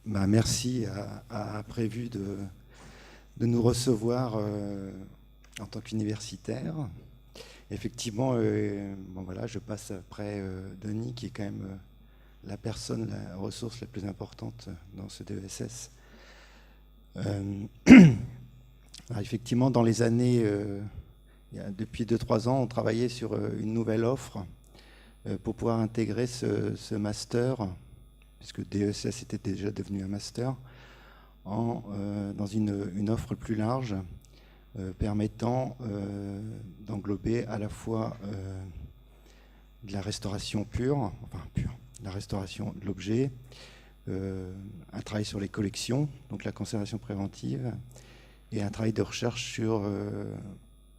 Merci à Prévu de nous recevoir en tant qu'universitaire. Effectivement, voilà, je passe après Denis, qui est quand même la ressource la plus importante dans ce DESS. Effectivement, dans les années, depuis 2-3 ans, on travaillait sur une nouvelle offre pour pouvoir intégrer ce master, puisque DESS était déjà devenu un master, dans une offre plus large, permettant d'englober à la fois de la restauration pure, la restauration de l'objet, un travail sur les collections, donc la conservation préventive, et un travail de recherche sur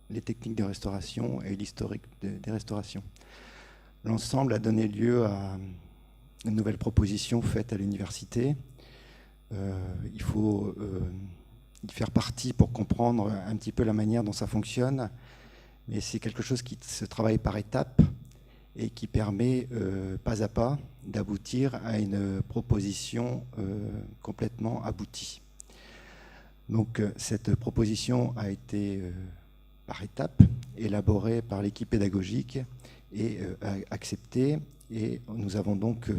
les techniques de restauration et l'historique des restaurations. L'ensemble a donné lieu à une nouvelle proposition faite à l'université. Il faut y faire partie pour comprendre un petit peu la manière dont ça fonctionne, mais c'est quelque chose qui se travaille par étapes et qui permet pas à pas d'aboutir à une proposition complètement aboutie. Donc cette proposition a été par étapes élaborée par l'équipe pédagogique et acceptée, et nous avons donc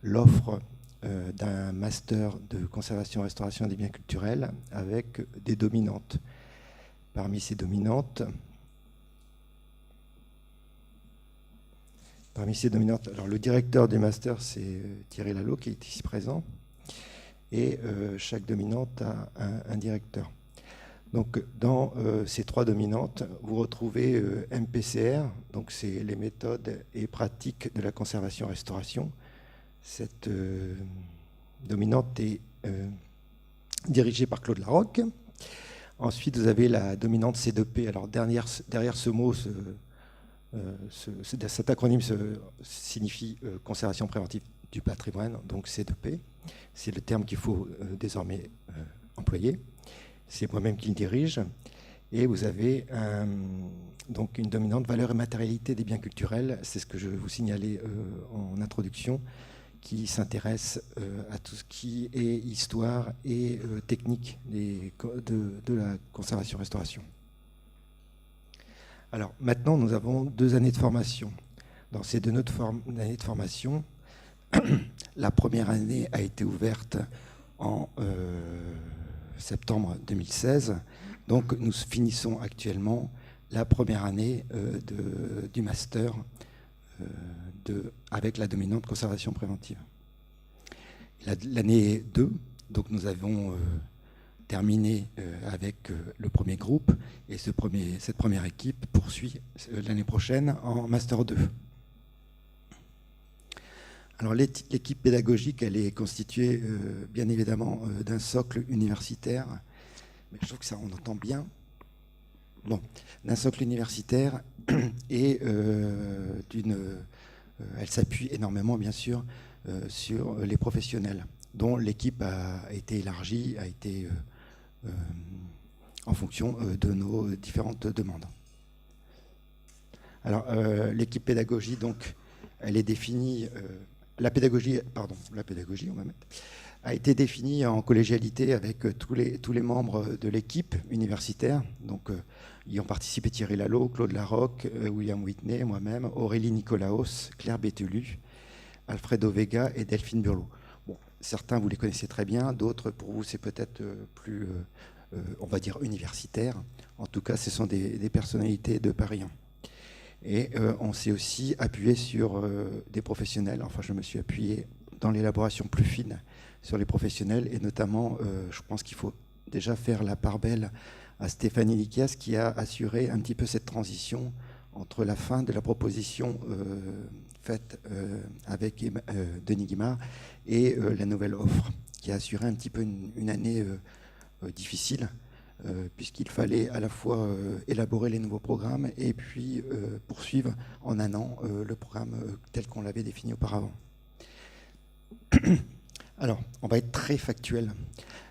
l'offre d'un master de conservation et restauration des biens culturels avec des dominantes. Parmi ces dominantes, alors le directeur du master, c'est Thierry Lalo, qui est ici présent, et chaque dominante a un directeur. Donc, dans ces 3 dominantes, vous retrouvez MPCR, donc c'est les méthodes et pratiques de la conservation-restauration. Cette dominante est dirigée par Claude Larocque. Ensuite, vous avez la dominante C2P. Alors, derrière ce mot, cet acronyme signifie conservation préventive du patrimoine, donc C2P. C'est le terme qu'il faut désormais employer. C'est moi-même qui le dirige. Et vous avez donc une dominante valeur et matérialité des biens culturels. C'est ce que je vous signalais en introduction, qui s'intéresse à tout ce qui est histoire et technique de la conservation-restauration. Alors maintenant, nous avons 2 années de formation. Dans ces 2 années de formation, la première année a été ouverte en septembre 2016. Donc nous finissons actuellement la première année du master avec la dominante conservation préventive. L'année 2, donc nous avons terminé avec le premier groupe, et cette première équipe poursuit l'année prochaine en master 2. Alors l'équipe pédagogique, elle est constituée bien évidemment d'un socle universitaire, mais je trouve que ça on entend bien. Bon, d'un socle universitaire et elle s'appuie énormément bien sûr sur les professionnels, dont l'équipe a été élargie, a été en fonction de nos différentes demandes. Alors l'équipe pédagogie, donc, elle est définie. La pédagogie, on va mettre, a été définie en collégialité avec tous les membres de l'équipe universitaire. Donc, y ont participé Thierry Lalo, Claude Larocque, William Whitney, moi-même, Aurélie Nicolaos, Claire Bételu, Alfredo Vega et Delphine Burlot. Bon, certains, vous les connaissez très bien, d'autres, pour vous, c'est peut-être plus, on va dire, universitaire. En tout cas, ce sont des personnalités de Paris 1. Et on s'est aussi appuyé sur des professionnels. Enfin, je me suis appuyé dans l'élaboration plus fine sur les professionnels, et notamment, je pense qu'il faut déjà faire la part belle à Stéphanie Likias, qui a assuré un petit peu cette transition entre la fin de la proposition faite avec Denis Guimard et la nouvelle offre, qui a assuré un petit peu une année difficile, puisqu'il fallait à la fois élaborer les nouveaux programmes et puis poursuivre en un an le programme tel qu'on l'avait défini auparavant. Alors, on va être très factuel.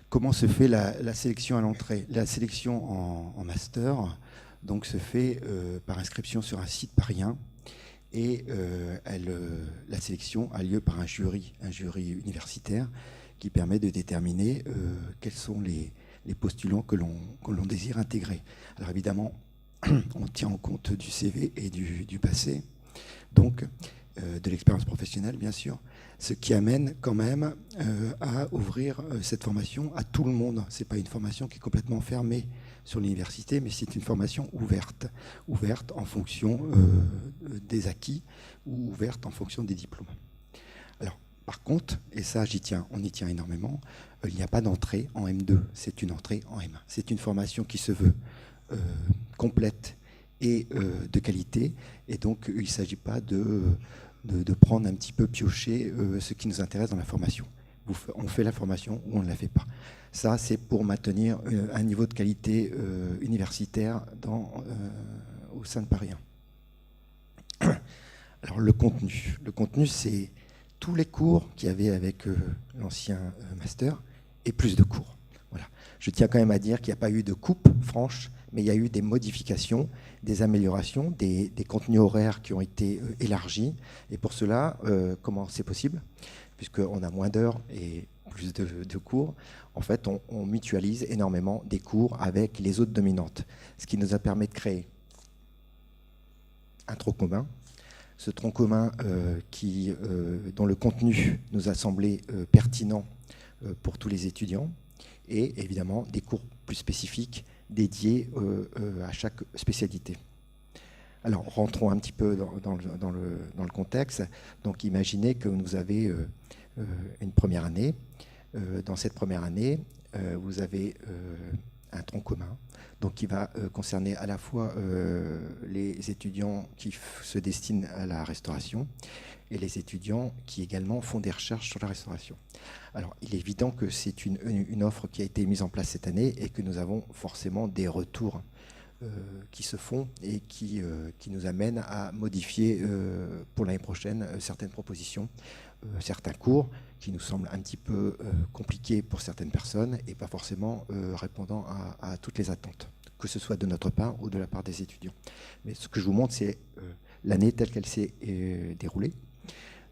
Comment se fait la sélection à l'entrée? La sélection en master donc, se fait par inscription sur un site parisien, et la sélection a lieu par un jury universitaire qui permet de déterminer quels sont les postulants que l'on désire intégrer. Alors évidemment, on tient en compte du CV et du passé, donc de l'expérience professionnelle bien sûr, ce qui amène quand même à ouvrir cette formation à tout le monde. Ce n'est pas une formation qui est complètement fermée sur l'université, mais c'est une formation ouverte en fonction des acquis ou ouverte en fonction des diplômes. Alors, par contre, et ça on y tient énormément, il n'y a pas d'entrée en M2, c'est une entrée en M1. C'est une formation qui se veut complète et de qualité, et donc il ne s'agit pas de prendre un petit peu piocher ce qui nous intéresse dans la formation. On fait la formation ou on ne la fait pas. Ça, c'est pour maintenir un niveau de qualité universitaire au sein de Paris 1. Alors le contenu, c'est tous les cours qu'il y avait avec l'ancien master et plus de cours. Voilà. Je tiens quand même à dire qu'il n'y a pas eu de coupe franche, mais il y a eu des modifications, des améliorations, des contenus horaires qui ont été élargis. Et pour cela, comment c'est possible ? Puisqu'on a moins d'heures et plus de cours, en fait, on mutualise énormément des cours avec les autres dominantes, ce qui nous a permis de créer un tronc commun. Ce tronc commun dont le contenu nous a semblé pertinent pour tous les étudiants, et évidemment des cours plus spécifiques dédiés à chaque spécialité. Alors, rentrons un petit peu dans le contexte. Donc, imaginez que vous avez une première année. Dans cette première année, vous avez un tronc commun, donc qui va concerner à la fois les étudiants qui se destinent à la restauration et les étudiants qui également font des recherches sur la restauration. Alors, il est évident que c'est une offre qui a été mise en place cette année et que nous avons forcément des retours qui se font et qui nous amènent à modifier pour l'année prochaine certaines propositions, certains cours qui nous semblent un petit peu compliqués pour certaines personnes et pas forcément répondant à toutes les attentes, que ce soit de notre part ou de la part des étudiants. Mais ce que je vous montre, c'est l'année telle qu'elle s'est déroulée.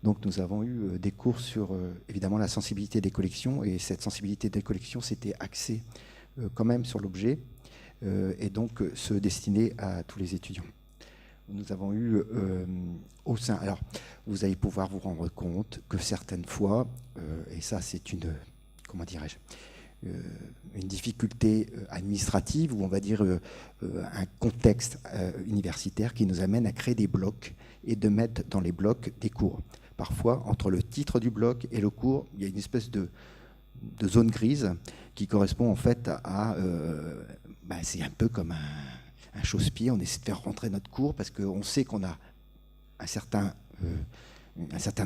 Donc nous avons eu des cours sur évidemment la sensibilité des collections, et cette sensibilité des collections s'était axée quand même sur l'objet, et donc se destiner à tous les étudiants. Nous avons eu au sein... Alors, vous allez pouvoir vous rendre compte que certaines fois, et ça c'est une... Comment dirais-je une difficulté administrative, ou on va dire un contexte universitaire qui nous amène à créer des blocs et de mettre dans les blocs des cours. Parfois, entre le titre du bloc et le cours, il y a une espèce de zone grise qui correspond en fait à... c'est un peu comme un chausse-pied. On essaie de faire rentrer notre cours parce qu'on sait qu'on a un certain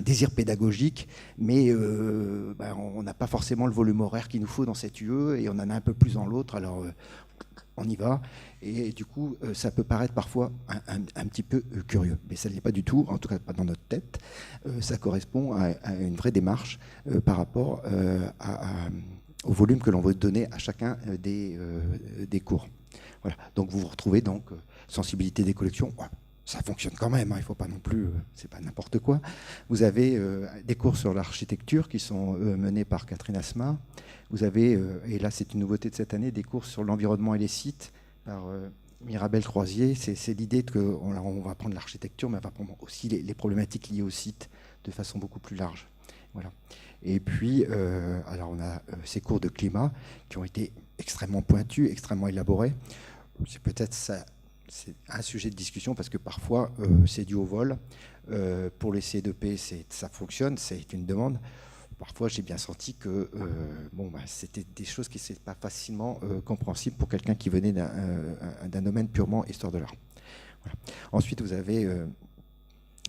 désir pédagogique, mais on n'a pas forcément le volume horaire qu'il nous faut dans cette UE, et on en a un peu plus dans l'autre, alors on y va, et du coup ça peut paraître parfois un petit peu curieux, mais ça ne l'est pas du tout, en tout cas pas dans notre tête. Ça correspond à une vraie démarche par rapport au volume que l'on veut donner à chacun des cours. Voilà. Donc vous vous retrouvez donc sensibilité des collections. Ça fonctionne quand même, hein, il ne faut pas non plus, c'est pas n'importe quoi. Vous avez des cours sur l'architecture qui sont menés par Catherine Asma. Vous avez, et là c'est une nouveauté de cette année, des cours sur l'environnement et les sites par Mirabel Croisier. C'est l'idée qu'on va prendre l'architecture, mais on va prendre aussi les problématiques liées au site de façon beaucoup plus large. Voilà. Et puis, alors on a ces cours de climat qui ont été extrêmement pointus, extrêmement élaborés. C'est peut-être ça. C'est un sujet de discussion parce que parfois c'est dû au vol. Pour les C2P, ça fonctionne, c'est une demande. Parfois, j'ai bien senti que c'était des choses qui n'étaient pas facilement compréhensibles pour quelqu'un qui venait d'un domaine purement histoire de l'art. Voilà. Ensuite, vous avez,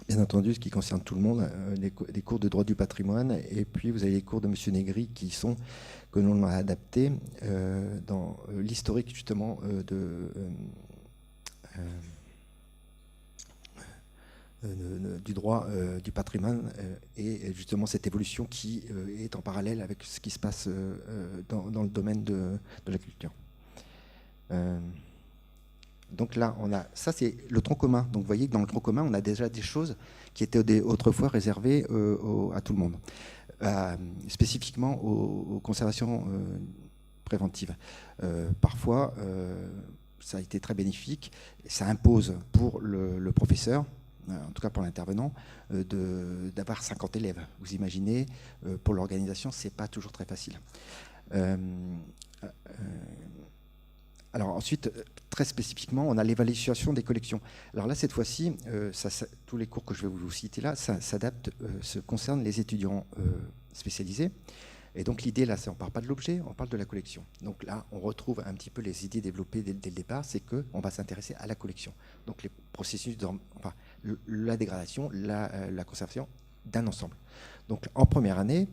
bien entendu, ce qui concerne tout le monde, des cours de droit du patrimoine, et puis vous avez les cours de M. Négri que l'on a adaptés dans l'historique justement du droit du patrimoine et justement cette évolution qui est en parallèle avec ce qui se passe dans le domaine de la culture. Donc là, ça c'est le tronc commun. Donc vous voyez que dans le tronc commun, on a déjà des choses qui étaient autrefois réservées à tout le monde. spécifiquement aux conservations préventives. Parfois, ça a été très bénéfique. Ça impose pour le professeur, en tout cas pour l'intervenant, d'avoir 50 élèves. Vous imaginez, pour l'organisation, ce n'est pas toujours très facile. Alors ensuite, très spécifiquement, on a l'évaluation des collections. Alors là, cette fois-ci, tous les cours que je vais vous citer là, ça concerne les étudiants spécialisés. Et donc l'idée là, on ne parle pas de l'objet, on parle de la collection. Donc là, on retrouve un petit peu les idées développées dès le départ, c'est qu'on va s'intéresser à la collection. Donc les processus, la dégradation, la conservation d'un ensemble. Donc en première année,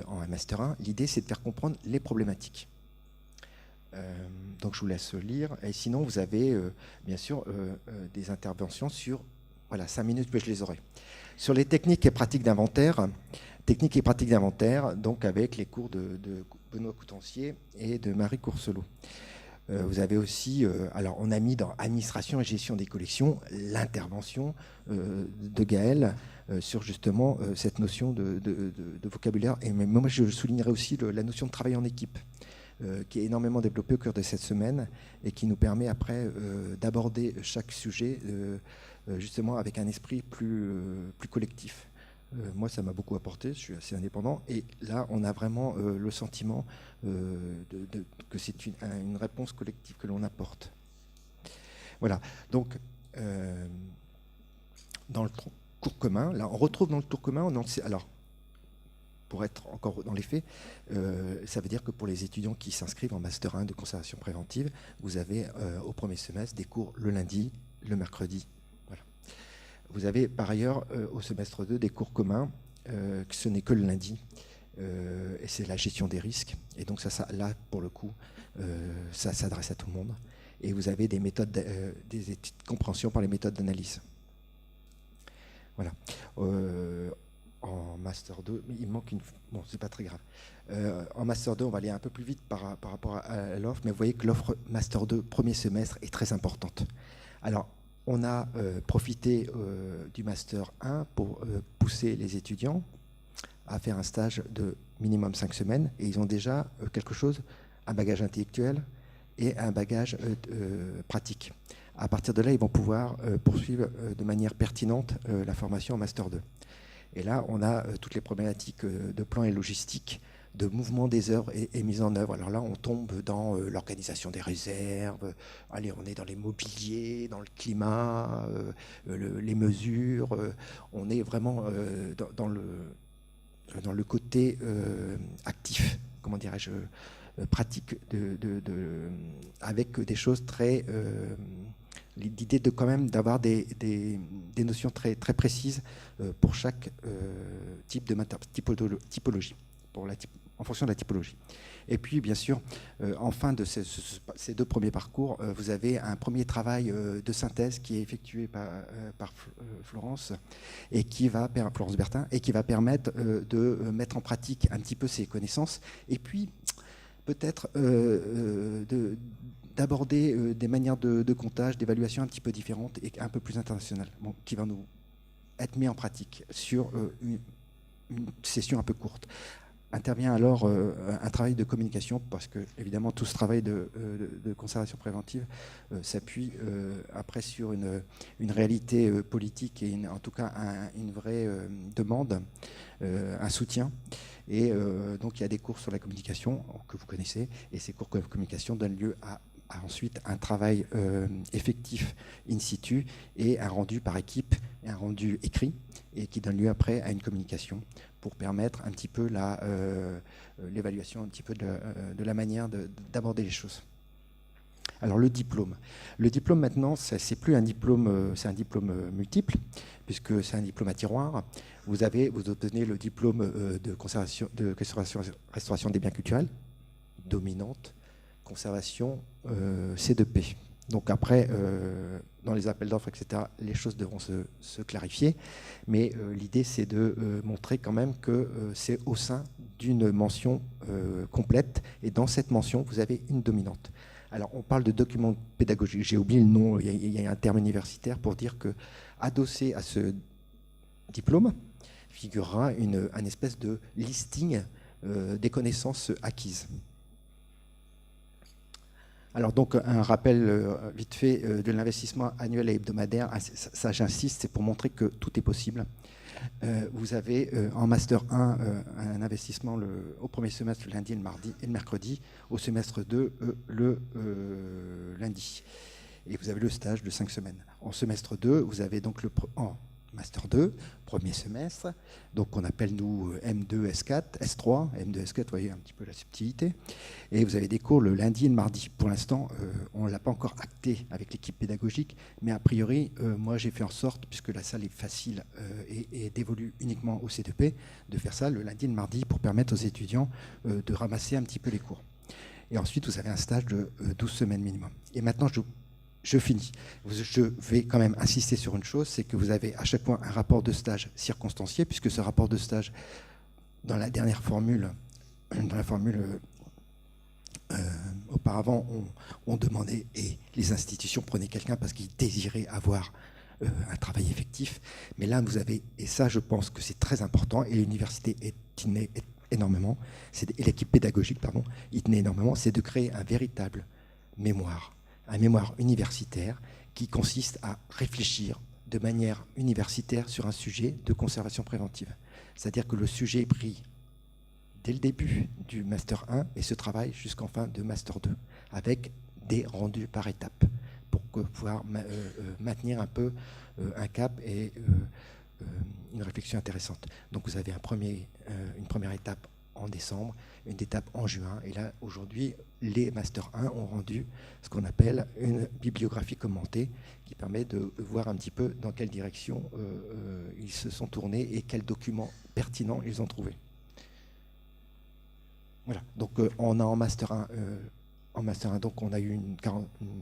en Master 1, l'idée c'est de faire comprendre les problématiques. Donc je vous laisse lire. Et sinon, vous avez bien sûr des interventions sur 5 minutes, mais je les aurai. Sur les techniques et pratiques d'inventaire, donc avec les cours de Benoît Coutancier et de Marie Courcelot. Vous avez aussi, alors on a mis dans administration et gestion des collections l'intervention de Gaël sur justement cette notion de vocabulaire. Et moi, je soulignerai aussi la notion de travail en équipe, qui est énormément développée au cours de cette semaine et qui nous permet après d'aborder chaque sujet justement avec un esprit plus collectif. Moi, ça m'a beaucoup apporté, je suis assez indépendant. Et là, on a vraiment le sentiment que c'est une réponse collective que l'on apporte. Voilà. Donc, dans le cours commun, là, on retrouve dans le cours commun, alors, pour être encore dans les faits, ça veut dire que pour les étudiants qui s'inscrivent en Master 1 de conservation préventive, vous avez au premier semestre des cours le lundi, le mercredi. Voilà. Vous avez par ailleurs au semestre 2 des cours communs, ce n'est que le lundi, et c'est la gestion des risques. Et donc là, pour le coup, ça s'adresse à tout le monde. Et vous avez des méthodes, des études de compréhension par les méthodes d'analyse. Voilà. En Master 2, mais il manque une... Bon, c'est pas très grave. En Master 2, on va aller un peu plus vite par rapport à l'offre, mais vous voyez que l'offre Master 2, premier semestre, est très importante. Alors, on a profité du Master 1 pour pousser les étudiants à faire un stage de minimum 5 semaines, et ils ont déjà quelque chose, un bagage intellectuel et un bagage pratique. À partir de là, ils vont pouvoir poursuivre de manière pertinente la formation en Master 2. Et là, on a toutes les problématiques de plan et logistique, de mouvement des œuvres et mise en œuvre. Alors là, on tombe dans l'organisation des réserves, allez, on est dans les mobiliers, dans le climat, les mesures. On est vraiment dans le côté actif, comment dirais-je, pratique, avec des choses très... l'idée de quand même d'avoir des notions très, très précises pour chaque type de typologie, en fonction de la typologie. Et puis, bien sûr, en fin de ces deux premiers parcours, vous avez un premier travail de synthèse qui est effectué par Florence Bertin, et qui va permettre de mettre en pratique un petit peu ces connaissances, et puis peut-être d'aborder des manières de comptage, d'évaluation un petit peu différentes et un peu plus internationales, qui vont nous être mis en pratique sur une session un peu courte. Intervient alors un travail de communication, parce que évidemment tout ce travail de conservation préventive s'appuie après sur une réalité politique et en tout cas une vraie demande, un soutien. Et donc il y a des cours sur la communication que vous connaissez, et ces cours de communication donnent lieu à ensuite un travail effectif in situ et un rendu par équipe et un rendu écrit, et qui donne lieu après à une communication pour permettre un petit peu l'évaluation un petit peu de la manière d'aborder les choses. Alors le diplôme. Le diplôme maintenant, c'est plus un diplôme, c'est un diplôme multiple, puisque c'est un diplôme à tiroir. Vous obtenez le diplôme de restauration des biens culturels, dominante, conservation C2P. Donc après, dans les appels d'offres, etc., les choses devront se clarifier. Mais l'idée, c'est de montrer quand même que c'est au sein d'une mention complète. Et dans cette mention, vous avez une dominante. Alors, on parle de document pédagogique. J'ai oublié le nom. Il y a un terme universitaire pour dire que, adossé à ce diplôme, figurera un espèce de listing des connaissances acquises. Alors donc un rappel vite fait de l'investissement annuel et hebdomadaire. Ça j'insiste, c'est pour montrer que tout est possible. Vous avez en Master 1 un investissement au premier semestre le lundi, le mardi et le mercredi, au semestre 2 le lundi. Et vous avez le stage de 5 semaines. En semestre 2, vous avez donc en Master 2, premier semestre, donc qu'on appelle nous M2, S4, S3, M2, S4, vous voyez un petit peu la subtilité. Et vous avez des cours le lundi et le mardi. Pour l'instant, on ne l'a pas encore acté avec l'équipe pédagogique, mais a priori, moi j'ai fait en sorte, puisque la salle est facile et dévolue uniquement au C2P, de faire ça le lundi et le mardi pour permettre aux étudiants de ramasser un petit peu les cours. Et ensuite, vous avez un stage de 12 semaines minimum. Et maintenant, je finis. Je vais quand même insister sur une chose, c'est que vous avez à chaque fois un rapport de stage circonstancié, puisque ce rapport de stage, dans la dernière formule, auparavant, on demandait, et les institutions prenaient quelqu'un parce qu'ils désiraient avoir un travail effectif. Mais là, vous avez, et ça, je pense que c'est très important, et l'université tenait énormément, et l'équipe pédagogique, pardon, y tenait énormément, c'est de créer un véritable mémoire, un mémoire universitaire qui consiste à réfléchir de manière universitaire sur un sujet de conservation préventive. C'est-à-dire que le sujet est pris dès le début du Master 1 et se travaille jusqu'en fin de Master 2, avec des rendus par étapes, pour pouvoir maintenir un peu un cap et une réflexion intéressante. Donc vous avez une première étape en décembre, une étape en juin, et là, aujourd'hui, les Master 1 ont rendu ce qu'on appelle une bibliographie commentée, qui permet de voir un petit peu dans quelle direction ils se sont tournés et quels documents pertinents ils ont trouvés. Voilà, donc on a en Master 1, donc on a eu une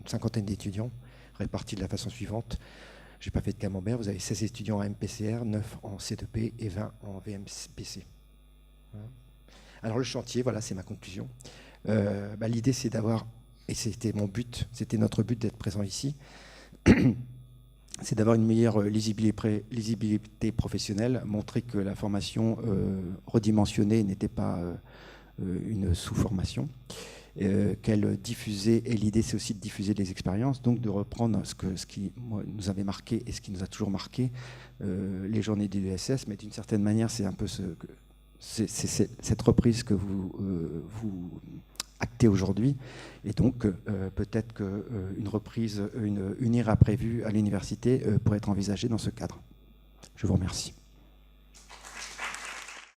cinquantaine d'étudiants répartis de la façon suivante. Je n'ai pas fait de camembert, vous avez 16 étudiants en MPCR, 9 en C2P et 20 en VMPC. Voilà. Alors le chantier, voilà, c'est ma conclusion. L'idée, c'est d'avoir, et c'était mon but, c'était notre but d'être présent ici, c'est d'avoir une meilleure lisibilité professionnelle, montrer que la formation redimensionnée n'était pas une sous-formation, qu'elle diffusait, et l'idée c'est aussi de diffuser des expériences, donc de reprendre ce qui nous avait marqué et ce qui nous a toujours marqué, les journées du DSS, mais d'une certaine manière c'est un peu cette reprise que vous actez aujourd'hui, et donc peut-être qu'une reprise, une IRA prévue à l'université pourrait être envisagée dans ce cadre. Je vous remercie.